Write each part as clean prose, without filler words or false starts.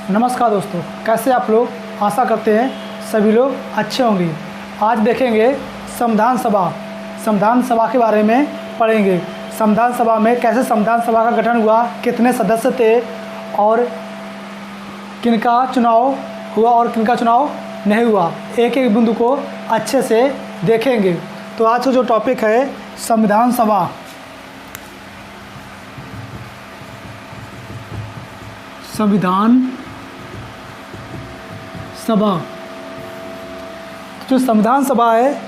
नमस्कार दोस्तों, कैसे आप लोग। आशा करते हैं सभी लोग अच्छे होंगे। आज देखेंगे संविधान सभा के बारे में पढ़ेंगे। संविधान सभा में कैसे संविधान सभा का गठन हुआ, कितने सदस्य थे और किनका चुनाव हुआ और किनका चुनाव नहीं हुआ, एक एक बिंदु को अच्छे से देखेंगे। तो आज का जो टॉपिक है संविधान सभा। संविधान सभा, जो संविधान सभा है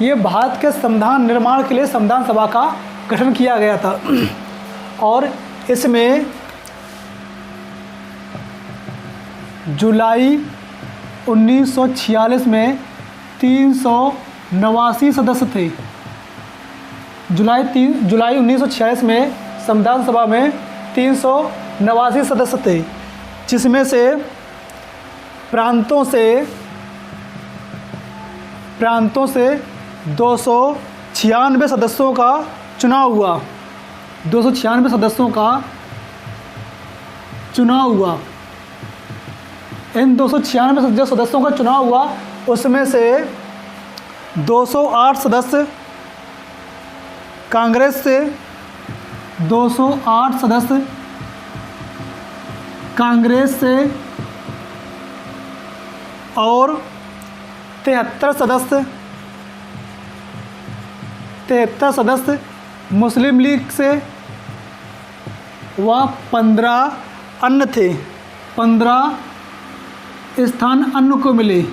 ये भारत के संविधान निर्माण के लिए संविधान सभा का गठन किया गया था और इसमें जुलाई 1946 में 389 सदस्य थे। जुलाई 1946 में संविधान सभा में 389 सदस्य थे, जिसमें से प्रांतों से 296 सदस्यों का चुनाव हुआ। 296 सदस्यों का चुनाव हुआ। इन 296 सदस्यों का चुनाव हुआ, उसमें से 208 सदस्य कांग्रेस से, 208 सदस्य कांग्रेस से और 73 सदस्य मुस्लिम लीग से व 15 अन्य थे। 15 स्थान अन्य को मिले।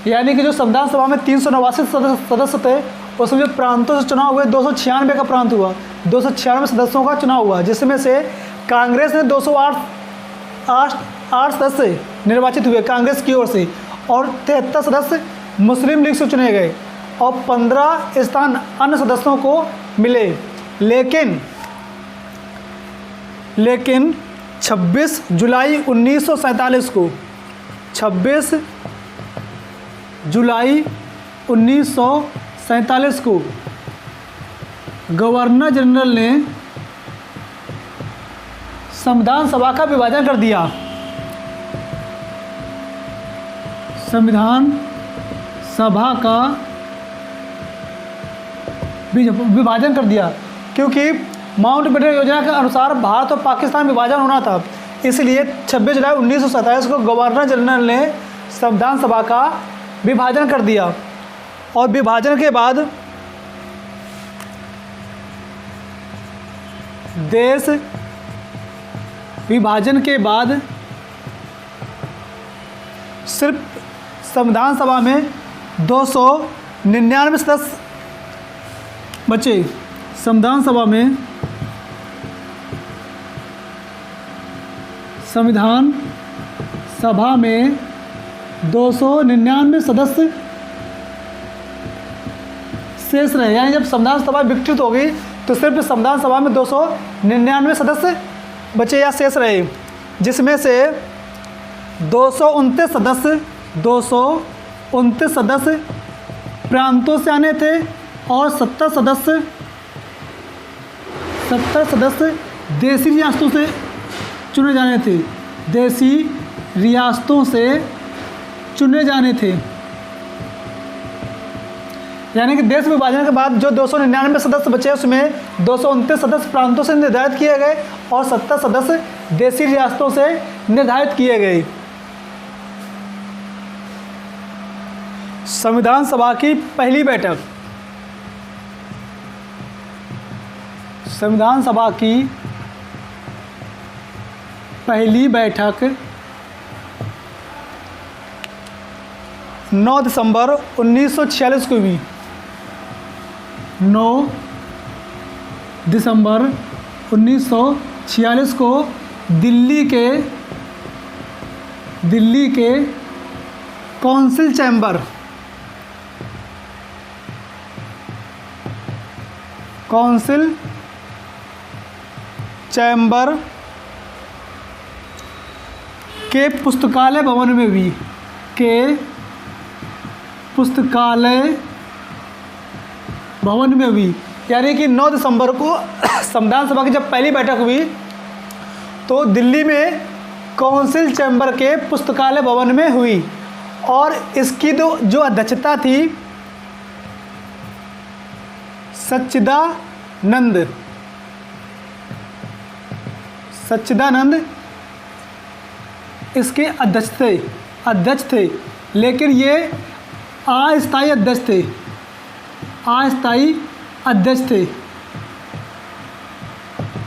यानी कि जो संविधान सभा में 389 सदस्य थे, उसमें जो प्रांतों से चुनाव हुए 296 का प्रांत हुआ, 296 सदस्यों का चुनाव हुआ, जिसमें से कांग्रेस ने 208 सदस्य निर्वाचित हुए कांग्रेस की ओर से और 73 सदस्य मुस्लिम लीग से चुने गए और 15 स्थान अन्य सदस्यों को मिले। लेकिन 26 जुलाई 1947 को 26 जुलाई 1947 को गवर्नर जनरल ने संविधान सभा का विभाजन कर दिया। संविधान सभा का विभाजन कर दिया क्योंकि माउंटबेटन योजना के अनुसार भारत और पाकिस्तान विभाजन होना था। इसलिए 26 जुलाई 1947 को गवर्नर जनरल ने संविधान सभा का विभाजन कर दिया और विभाजन के बाद सिर्फ संविधान सभा में 299 सदस्य बचे। संविधान सभा में 299 सदस्य शेष रहे। यानी जब संविधान सभा विघटित हो गई तो सिर्फ संविधान सभा में 299 सदस्य बचे या शेष रहे, जिसमें से 229 सदस्य प्रांतों से आने थे और 70 सदस्य देसी रियासतों से चुने जाने थे। देसी रियासतों से चुने जाने थे। यानी कि देश विभाजन के बाद जो 299 सदस्य बचे, उसमें 229 सदस्य प्रांतों से निर्धारित किए गए और 70 सदस्य देसी रियासतों से निर्धारित किए गए। संविधान सभा की पहली बैठक। संविधान सभा की पहली बैठक 9 दिसंबर 1946 को हुई। 9 दिसंबर 1946 को दिल्ली के काउंसिल चैम्बर के पुस्तकालय भवन में हुई। पुस्तकालय भवन में हुई। यानी कि 9 दिसंबर को संविधान सभा की जब पहली बैठक हुई तो दिल्ली में काउंसिल चैम्बर के पुस्तकालय भवन में हुई और इसकी जो अध्यक्षता थी सच्चिदानंद इसके अध्यक्ष थे लेकिन ये अस्थायी अध्यक्ष थे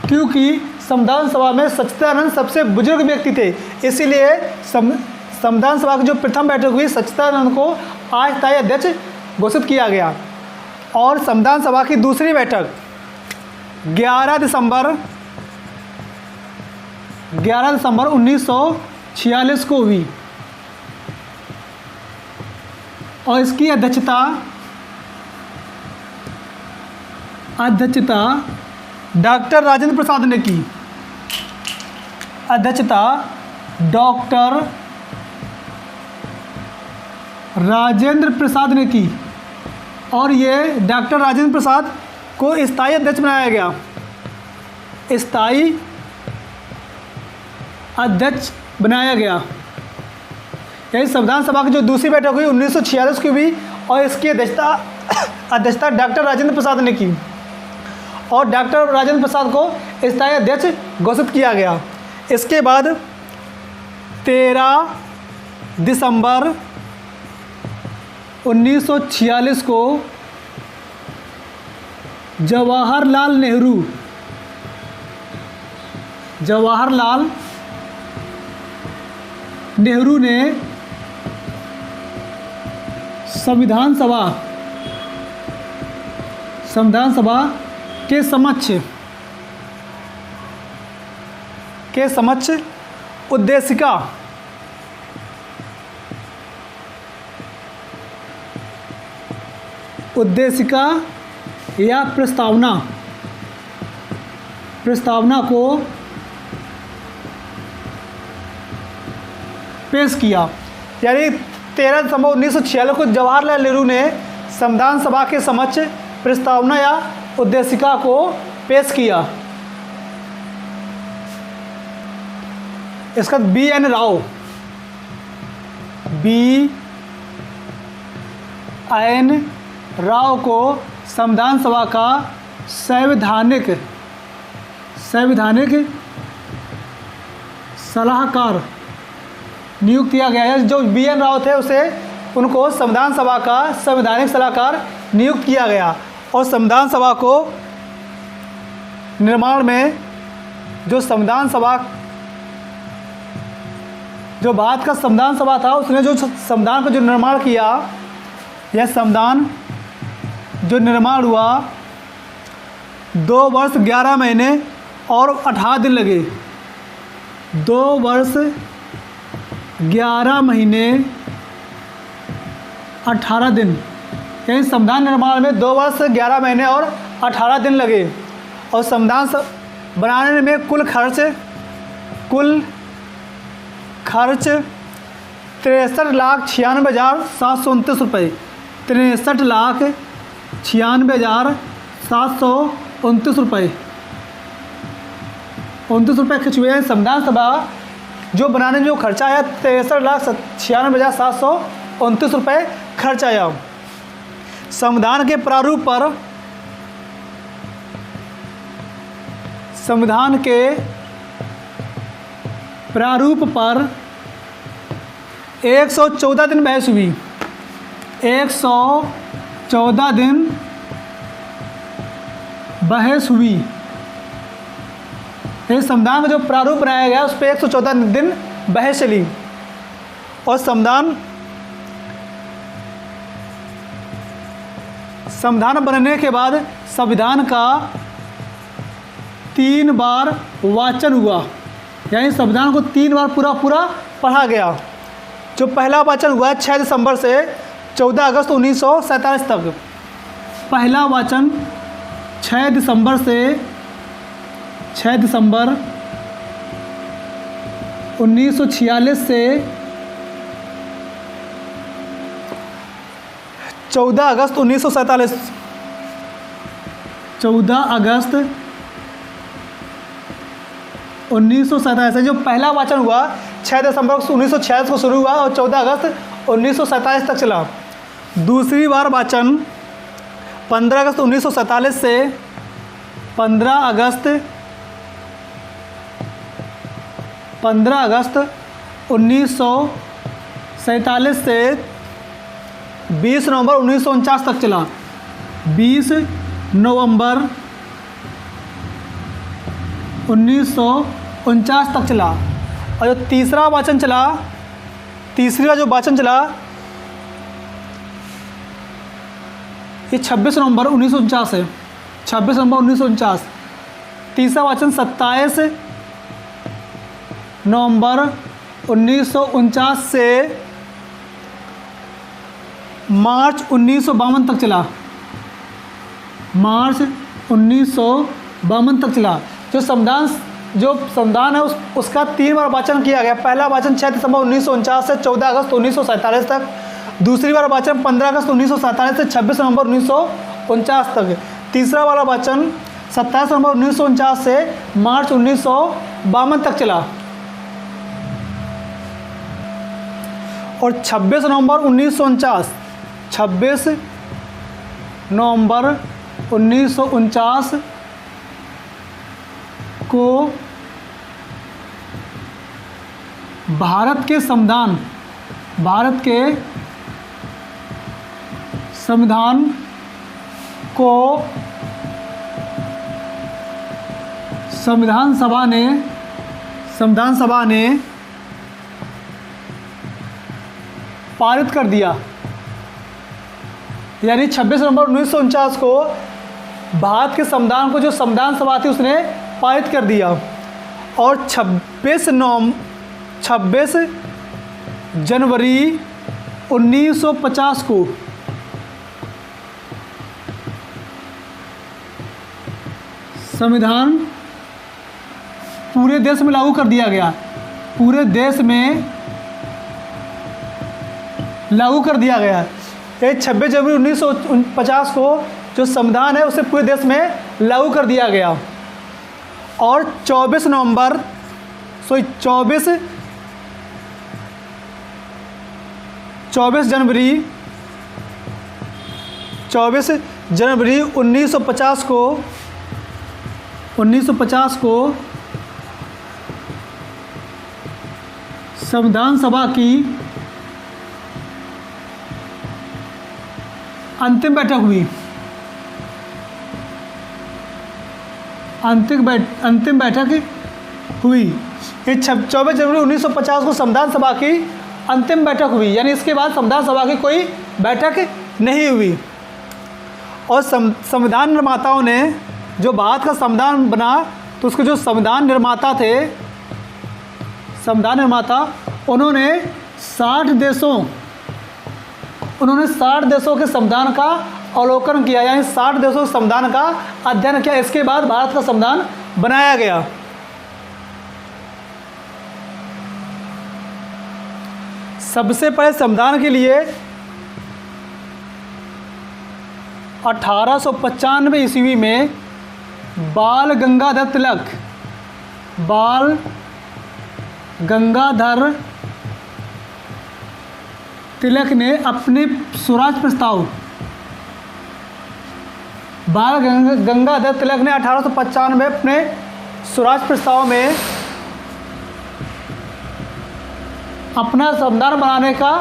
क्योंकि संविधान सभा में सच्चिदानंद सबसे बुजुर्ग व्यक्ति थे, इसीलिए संविधान सभा की जो प्रथम बैठक हुई सच्चिदानंद को अस्थायी अध्यक्ष घोषित किया गया। और संविधान सभा की दूसरी बैठक 11 दिसंबर 1946 को हुई और इसकी अध्यक्षता डॉक्टर राजेंद्र प्रसाद ने की। डॉक्टर राजेंद्र प्रसाद ने की और ये डॉक्टर राजेंद्र प्रसाद को स्थायी अध्यक्ष बनाया गया। यही संविधान सभा की जो दूसरी बैठक हुई 1946 की हुई और इसकी अध्यक्षता डॉक्टर राजेंद्र प्रसाद ने की और डॉक्टर राजेंद्र प्रसाद को स्थायी अध्यक्ष घोषित किया गया। इसके बाद 13 दिसंबर 1946 को जवाहरलाल नेहरू ने संविधान सभा के समक्ष उद्देशिका या प्रस्तावना को पेश किया। यानी 13 दिसंबर 1946 को जवाहरलाल नेहरू ने संविधान सभा के समक्ष प्रस्तावना या उद्देशिका को पेश किया। इसका BN राव को संविधान सभा का संवैधानिक सलाहकार नियुक्त किया गया है। जो BN राव थे उनको संविधान सभा का संवैधानिक सलाहकार नियुक्त किया गया और संविधान सभा को निर्माण में जो भारत का संविधान सभा था उसने जो संविधान का जो निर्माण किया, यह संविधान जो निर्माण हुआ 2 वर्ष 11 महीने और 18 दिन लगे। 2 वर्ष 11 महीने 18 दिन, यानी संविधान निर्माण में 2 वर्ष 11 महीने और 18 दिन लगे और संविधान बनाने में कुल खर्च 63,96,729 रुपये 63,96,729 रुपये 29 रुपये खर्च हुए हैं। संविधान सभा जो बनाने में जो खर्चा आया 63,96,729 रुपये खर्च आया। संविधान के प्रारूप पर 114 दिन बहस हुई। 114 दिन बहस हुई। ये संविधान का जो प्रारूप बनाया गया उस पर 114 दिन बहस चली और संविधान बनने के बाद संविधान का 3 बार वाचन हुआ, यानी संविधान को 3 बार पूरा पढ़ा गया। जो पहला वाचन हुआ 6 दिसंबर से 14 अगस्त 1947 तक। पहला वाचन 6 दिसंबर 1946 से 14 अगस्त 1947 14 अगस्त 1947 जो पहला वाचन हुआ 6 दिसंबर 1946 को शुरू हुआ और 14 अगस्त 1947 तक चला। दूसरी बार वाचन 15 अगस्त 1947 से 15 अगस्त 1947 से 20 नवंबर 1949 तक चला। 20 नवंबर 1949 तक चला। और जो तीसरा वाचन चला, तीसरा जो वाचन चला ये 26 नवंबर 1949 है। 26 नवंबर 1949। तीसरा वाचन 27 नवंबर 1949 से मार्च 1952 तक चला। मार्च 1952 तक चला। जो संविधान है उसका 3 बार वाचन किया गया। पहला वाचन 6 दिसंबर 1949 से 14 अगस्त 1947 तक। दूसरी बार वाचन 15 अगस्त 1947 से 26 नवंबर 1949 तक। तीसरा वाला वाचन 27 नवंबर 1949 से मार्च 1952 तक चला। और 26 नवंबर 1949 को भारत के संविधान को संविधान सभा ने पारित कर दिया। यानी 26 नवंबर 1949 को भारत के संविधान को जो संविधान सभा थी उसने पारित कर दिया। और 26 जनवरी 1950 को संविधान पूरे देश में लागू कर दिया गया। पूरे देश में लागू कर दिया गया। ये 26 जनवरी 1950 को जो संविधान है उसे पूरे देश में लागू कर दिया गया। और 24 जनवरी 1950 को संविधान सभा की अंतिम बैठक हुई। अंतिम बैठक हुई। ये 24 जनवरी 1950 को संविधान सभा की अंतिम बैठक हुई। यानी इसके बाद संविधान सभा की कोई बैठक नहीं हुई। और संविधान निर्माताओं ने जो भारत का संविधान बना तो उसके जो संविधान निर्माता थे, संविधान निर्माता, उन्होंने 60 देशों के संविधान का अवलोकन किया। यानी 60 देशों के संविधान का अध्ययन किया। इसके बाद भारत का संविधान बनाया गया। सबसे पहले संविधान के लिए 1895 ईस्वी में बाल गंगाधर तिलक ने अपने स्वराज प्रस्ताव, बाल गंगाधर तिलक ने 1895 में अपने स्वराज प्रस्ताव में अपना संविधान बनाने का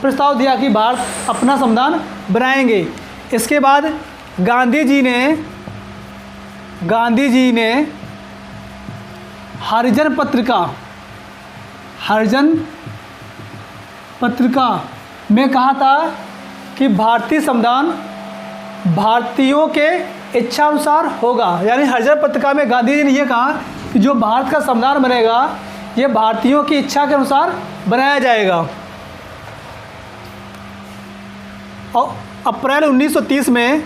प्रस्ताव दिया कि भारत अपना संविधान बनाएंगे। इसके बाद गांधी जी ने हरिजन पत्रिका में कहा था कि भारतीय संविधान भारतीयों के इच्छा अनुसार होगा। यानी हरिजन पत्रिका में गांधी जी ने यह कहा कि जो भारत का संविधान बनेगा ये भारतीयों की इच्छा के अनुसार बनाया जाएगा। और अप्रैल 1930 में,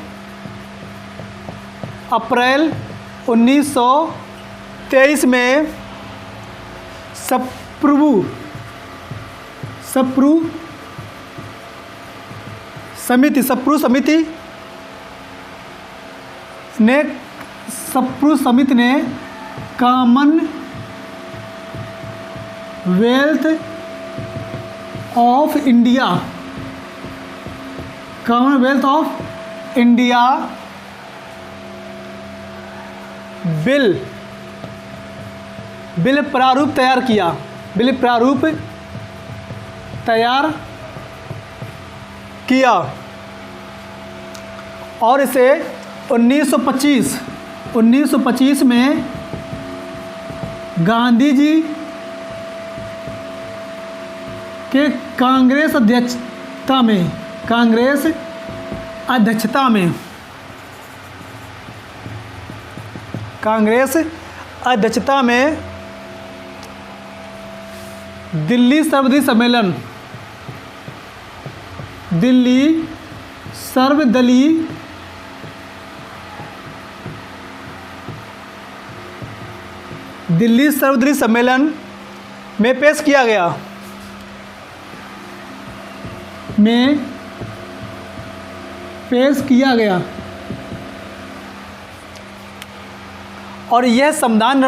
अप्रैल 1923 में सप्रू समिति ने सप्रू समिति ने कॉमनवेल्थ ऑफ इंडिया बिल प्रारूप तैयार किया और इसे 1925 में गांधी जी के कांग्रेस अध्यक्षता में दिल्ली सर्वदलीय सम्मेलन में पेश किया गया और यह संविधान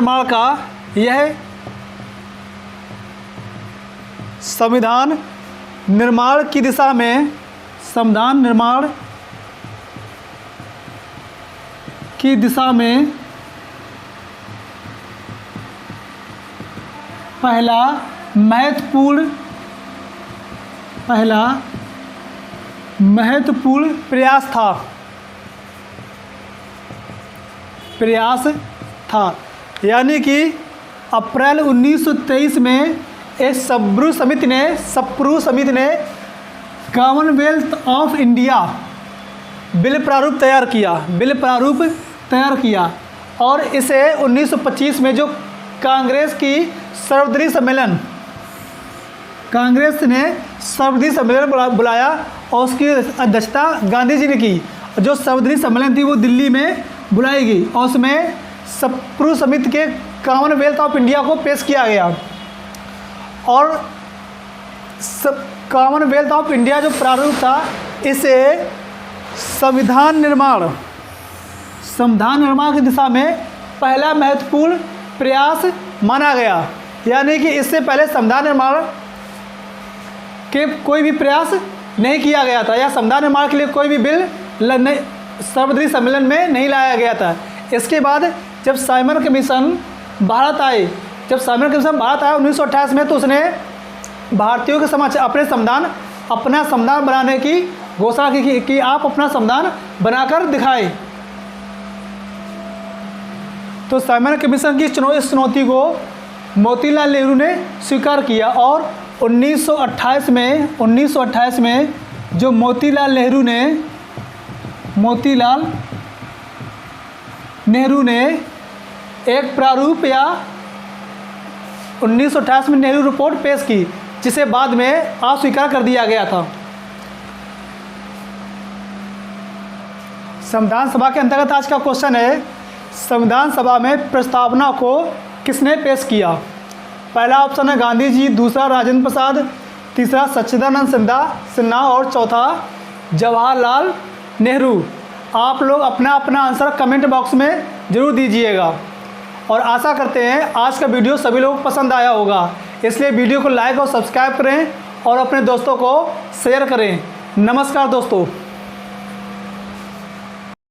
निर्माण की दिशा में पहला महत्वपूर्ण प्रयास था। यानी कि अप्रैल 1923 में इस सप्रू समिति ने कॉमनवेल्थ ऑफ इंडिया बिल प्रारूप तैयार किया और इसे 1925 में जो कांग्रेस ने सर्वदलीय सम्मेलन बुलाया और उसकी अध्यक्षता गांधी जी ने की। जो सर्वदलीय सम्मेलन थी वो दिल्ली में बुलाई गई और उसमें सप्रू समिति के कॉमनवेल्थ ऑफ इंडिया को पेश किया गया और कॉमनवेल्थ ऑफ इंडिया जो प्रारूप था इसे संविधान निर्माण की दिशा में पहला महत्वपूर्ण प्रयास माना गया। यानी कि इससे पहले संविधान निर्माण के कोई भी प्रयास नहीं किया गया था या संविधान निर्माण के लिए कोई भी बिल सर्वदलीय सम्मेलन में नहीं लाया गया था। इसके बाद जब साइमन कमीशन भारत आया 1928 में, तो उसने भारतीयों के समक्ष अपना संविधान बनाने की घोषणा की कि आप अपना संविधान बनाकर दिखाएं। तो साइमन कमीशन की इस चुनौती को मोतीलाल नेहरू ने स्वीकार किया और 1928 में जो मोतीलाल नेहरू ने एक प्रारूप या 1928 में नेहरू रिपोर्ट पेश की, जिसे बाद में अस्वीकार कर दिया गया था। संविधान सभा के अंतर्गत आज का क्वेश्चन है, संविधान सभा में प्रस्तावना को किसने पेश किया? पहला ऑप्शन है गांधी जी, दूसरा राजेंद्र प्रसाद, तीसरा सच्चिदानंद सिन्हा और चौथा जवाहरलाल नेहरू। आप लोग अपना आंसर कमेंट बॉक्स में ज़रूर दीजिएगा और आशा करते हैं आज का वीडियो सभी लोगों को पसंद आया होगा। इसलिए वीडियो को लाइक और सब्सक्राइब करें और अपने दोस्तों को शेयर करें। नमस्कार दोस्तों।